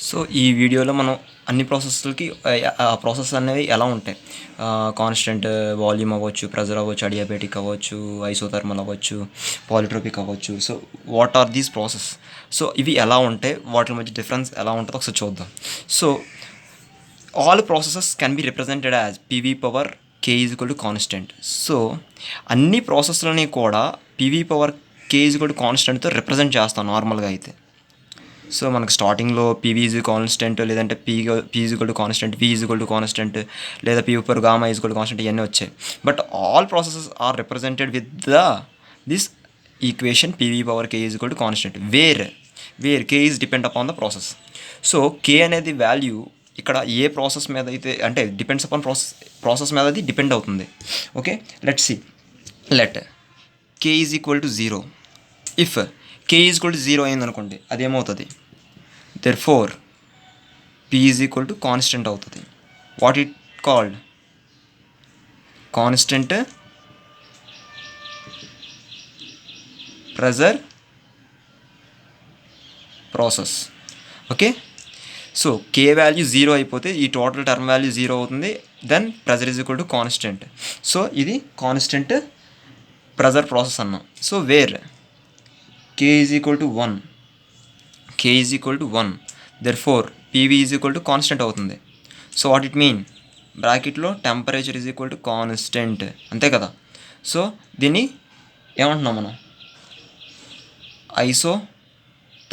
So ఈ వీడియోలో మనం అన్ని ప్రాసెస్లకి ఆ ప్రాసెస్ అనేవి ఎలా ఉంటాయి, కాన్స్టెంట్ వాల్యూమ్ అవ్వచ్చు, ప్రెజర్ అవ్వచ్చు, అడియాబెటిక్ అవ్వచ్చు, ఐసోథర్మల్ అవ్వచ్చు, పాలిట్రోపిక్ అవ్వచ్చు. So what are these process? So ఇవి ఎలా ఉంటాయి, వాటి మధ్య డిఫరెన్స్ ఎలా ఉంటుందో ఒకసారి చూద్దాం. So all processes can be represented as PV power K is equal to constant. So అన్ని ప్రాసెస్లని కూడా PV power K is equal to కాన్స్టెంట్తో రిప్రజెంట్ చేస్తాం నార్మల్గా అయితే. సో మనకు స్టార్టింగ్లో పీవీ ఈజ్ కాన్స్టెంట్, లేదంటే P is equal to constant, V is equal to constant, లేదా P per gamma is equal to constant, ఇవన్నీ వచ్చాయి. But all processes are represented with this equation PV power K is equal to constant, where K is depend upon the process. So K అనేది value ఇక్కడ ఏ process మీద అయితే, అంటే depends upon process మీద అది depend అవుతుంది. Okay, let see. Let K is equal to 0. If K is equal to 0 అయిందనుకోండి, అదేమవుతుంది? Therefore P is equal to constant అవుతుంది. What it called? Constant pressure process. Okay, so K value 0 అయిపోతే ఈ total term value 0 అవుతుంది. Then pressure is equal to constant. So ఇది constant pressure process అన్నాం. So where K is equal to 1, k is equal to 1, therefore pv is equal to constant అవుతుంది. So what it mean, బ్రాకెట్లో temperature is equal to constant, అంతే కదా. So దీన్ని ఏమంటున్నాం మనం? ఐసో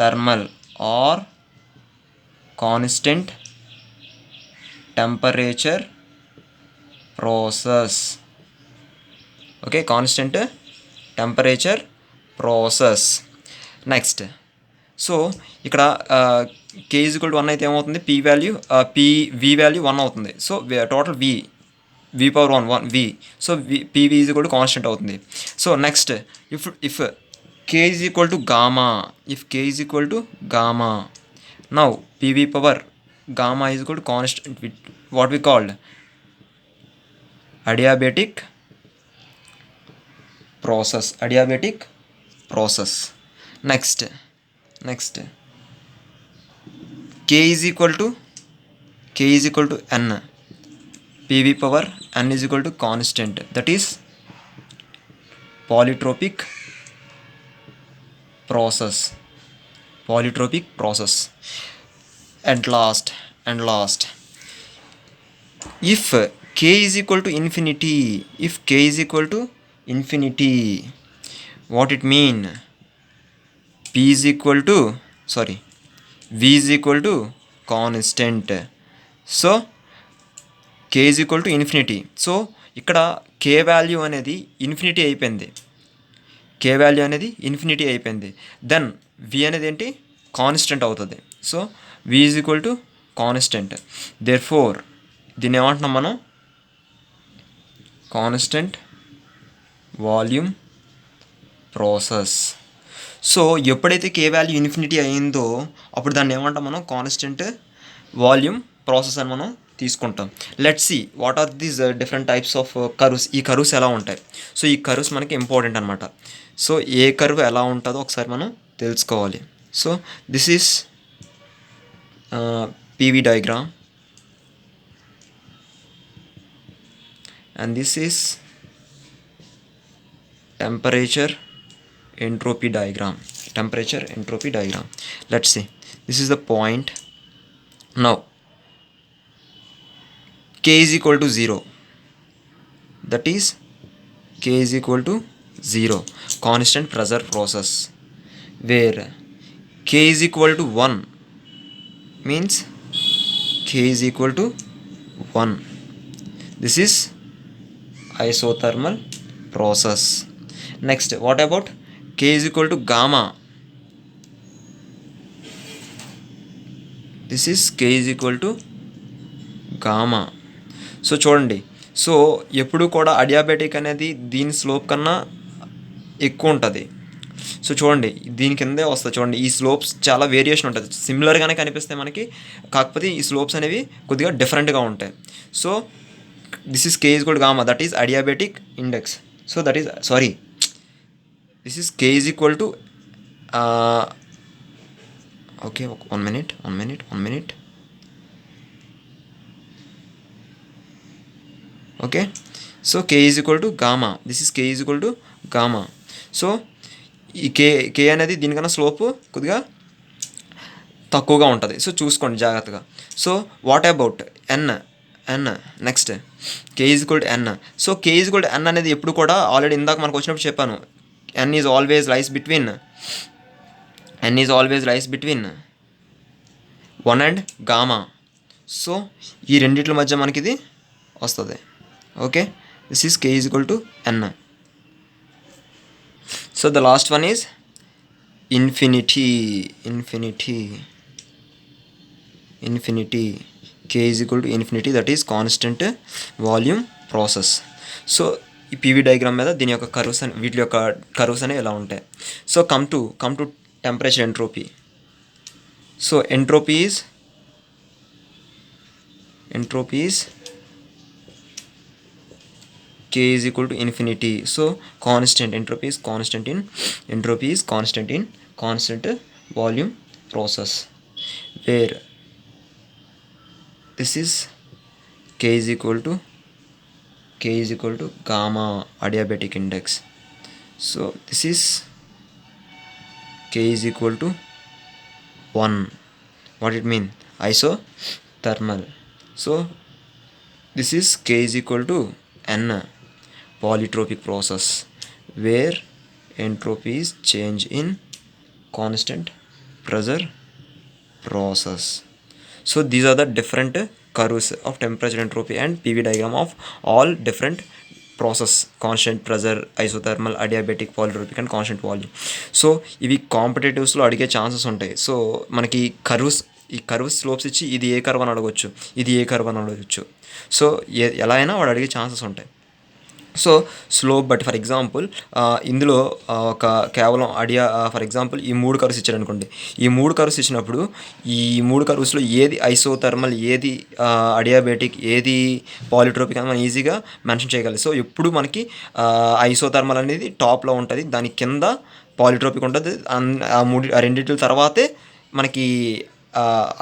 thermal or constant temperature process. Okay, constant temperature process. Next, so ఇక్కడ K is equal to 1 అయితే ఏమవుతుంది? వి వాల్యూ 1 అవుతుంది. So total V power 1 V. So PV is equal to constant అవుతుంది. So next, if K is equal to gamma, now PV power gamma is equal to constant, what we called adiabatic process. Next k is equal to n, pv power n is equal to constant, that is polytropic process. And last, if k is equal to infinity, what it mean? v is equal to constant. So k is equal to infinity. So ఇక్కడ k value అనేది infinity అయిపోయింది. Then v అనేది ఏంటి? Constant అవుతుంది. So v is equal to constant. Therefore దీన్ని ఏమంటున్నాం మనం? Constant volume process. So ఎప్పుడైతే కే వాల్యూ ఇన్ఫినిటీ అయిందో అప్పుడు దాన్ని ఏమంటాం మనం? కాన్స్టెంట్ వాల్యూమ్ ప్రాసెస్ అని మనం తీసుకుంటాం. Let's see what are these different types of curves. ఈ కర్వ్స్ ఎలా ఉంటాయి? సో ఈ కర్వ్స్ మనకి ఇంపార్టెంట్ అనమాట. సో ఏ కర్వ్ ఎలా ఉంటుందో ఒకసారి మనం తెలుసుకోవాలి. So this is PV diagram and this is temperature entropy diagram. Let's see, this is the point. Now k is equal to 0, that is k is equal to 0, constant pressure process. Where k is equal to 1 means k is equal to 1, this is isothermal process. Next, what about k is equal to gamma? This is k is equal to gamma. So చూడండి, so ఎప్పుడు కూడా adiabatic అనేది దీని slope కన్నా ఎక్కువ ఉంటుంది. So చూడండి, దీని కిందే వస్తుంది. చూడండి, ఈ స్లోప్స్ చాలా వేరియేషన్ ఉంటుంది. సిమిలర్గానే కనిపిస్తాయి మనకి, కాకపోతే ఈ స్లోప్స్ అనేవి కొద్దిగా డిఫరెంట్గా ఉంటాయి. So this is K is equal to gamma, that is adiabatic index. So that is this is k is equal to okay, 1 minute. Okay, so k is equal to gamma. This is k is equal to gamma. So ఈ కే అనేది దీనికన్నా slope కొద్దిగా తక్కువగా ఉంటుంది. So చూసుకోండి జాగ్రత్తగా. So what about N next k is equal to N. So k is equal to N అనేది ఎప్పుడు కూడా ఆల్రెడీ ఇందాక మనకు వచ్చినప్పుడు చెప్పాను, n is always lies between 1 and gamma. So ఈ రెండిట్ల మధ్య మనకి ఇది వస్తుంది. Okay, this is k is equal to n. So the last one is infinity. k is equal to infinity, that is constant volume process. So ఈ PV diagram మీద దీని యొక్క కర్వ్స్ అని, వీటి యొక్క కర్వ్స్ అనేవి ఎలా ఉంటాయి. So come to temperature entropy. So entropy is k is equal to infinity. So constant entropy is constant in constant volume process, where this is k is equal to gamma adiabatic index. So this is k is equal to 1. What it mean? Isothermal. So this is k is equal to n, polytropic process, where entropy is change in constant pressure process. So these are the different curves of temperature, entropy and PV diagram of all different process: constant pressure, isothermal, adiabatic, polytropic and constant volume. So ఇవి కాంపిటేటివ్స్లో అడిగే chances ఉంటాయి. So మనకి ఈ curves slopes ఇచ్చి ఇది ఏ curve అని అడగొచ్చు, ఇది ఏ కర్వ్ అని అడగచ్చు. సో ఎలా అయినా వాడు అడిగే ఛాన్సెస్ ఉంటాయి. So slope but for example ఇందులో ఒక కేవలం ఫర్ ఎగ్జాంపుల్ ఈ 3 కర్వ్స్ ఇచ్చారు అనుకోండి. ఈ 3 కర్వ్స్ ఇచ్చినప్పుడు ఈ 3 కర్వ్స్లో ఏది ఐసోథర్మల్, ఏది అడియాబెటిక్, ఏది పాలిట్రోపిక్ అని మనం ఈజీగా మెన్షన్ చేయగలం. సో ఎప్పుడు మనకి ఐసోథర్మల్ అనేది టాప్లో ఉంటుంది, దాని కింద పాలిట్రోపిక్ ఉంటుంది. ఆ రెండింటి తర్వాతే మనకి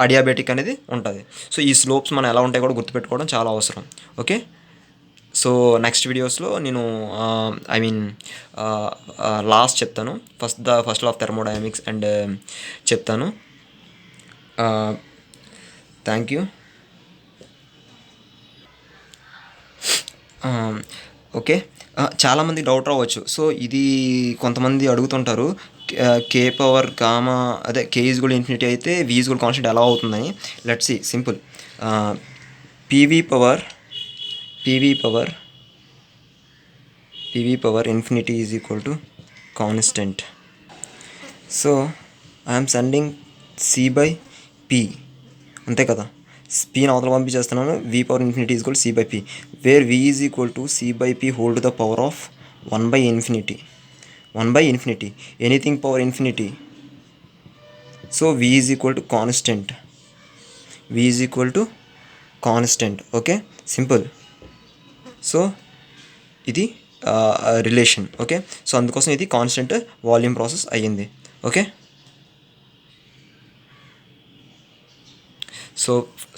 అడియాబెటిక్ అనేది ఉంటుంది. సో ఈ స్లోప్స్ మనం ఎలా ఉంటాయి కూడా గుర్తుపెట్టుకోవడం చాలా అవసరం. ఓకే, సో నెక్స్ట్ వీడియోస్లో నేను లాస్ట్ చెప్తాను, first law of thermodynamics and చెప్తాను. Thank you. ఓకే, చాలామంది డౌట్ రావచ్చు. సో ఇది కొంతమంది అడుగుతుంటారు, కే పవర్ గామా అదే కే ఈజ్ కూడా ఇన్ఫినిటీ అయితే వి ఈజ్ కూడా కాన్స్టెంట్ ఎలా అవుతుందని. Let's see, simple. PV power infinity is equal to constant. So I'm sending C/P, అంతే కదా. పీని అవతల పంపించేస్తున్నాను. V power infinity is equal C/P, where V is equal to C/P whole to the power of 1/infinity. Anything power infinity. So V is equal to constant. Okay, simple. So ఇది relation. Okay, so అందుకోసం ఇది constant volume process అయ్యింది. Okay,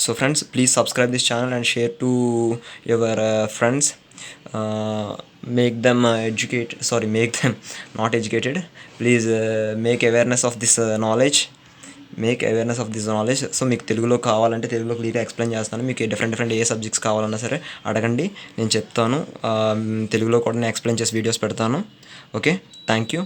so friends, please subscribe this channel and share to your friends. Make them not educated. Please make awareness of this knowledge. So మీకు తెలుగులో కావాలంటే తెలుగులో క్లియర్గా explain చేస్తాను. మీకు డిఫరెంట్ ఏ సబ్జెక్ట్స్ కావాలన్నా సరే అడగండి, నేను చెప్తాను. తెలుగులో కూడా నేను ఎక్స్ప్లెయిన్ చేసి వీడియోస్ పెడతాను. Okay, thank you.